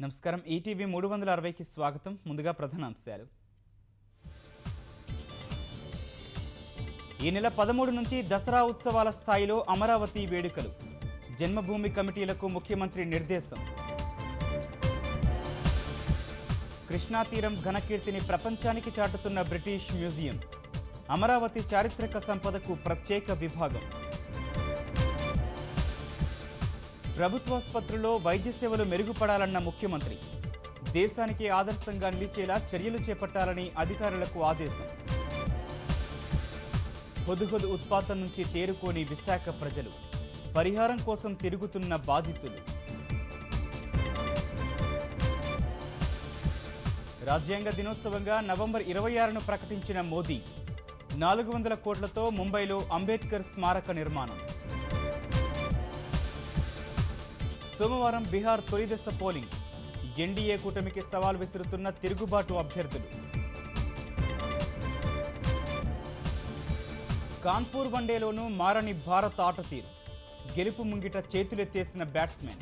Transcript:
నమస్కారం ఈటీవీ 360కి స్వాగతం. ముందుగా ప్రధానాంశాలు. ఈ నెల 13 నుంచి దసరా ఉత్సవాల స్థాయిలో అమరావతి వేడుకలు. జన్మభూమి కమిటీలకు ముఖ్యమంత్రి నిర్దేశం. కృష్ణా తీరం ఘనకీర్తిని ప్రపంచానికి చాటుతున్న బ్రిటిష్ మ్యూజియం. అమరావతి చారిత్రక సంపదకు ప్రత్యేక విభాగం. ప్రభుత్వాసుపత్రుల్లో వైద్య సేవలు మెరుగుపడాలన్న ముఖ్యమంత్రి. దేశానికి ఆదర్శంగా నిలిచేలా చర్యలు చేపట్టాలని అధికారులకు ఆదేశం. హుద్హుద్ ఉత్పాతం నుంచి తేరుకోని విశాఖ ప్రజలు. పరిహారం కోసం తిరుగుతున్న బాధితులు. రాజ్యాంగ దినోత్సవంగా నవంబర్ 26ను ప్రకటించిన మోదీ. 400 కోట్లతో ముంబైలో అంబేద్కర్ స్మారక నిర్మాణం. సోమవారం బీహార్ తొలిదశ పోలింగ్. ఎన్డీఏ కూటమికి సవాల్ విసురుతున్న తిరుగుబాటు అభ్యర్థులు. కాన్పూర్ వన్డేలోనూ మారని భారత ఆటతీరు. గెలుపు ముంగిట చేతులెత్తేసిన బ్యాట్స్మెన్.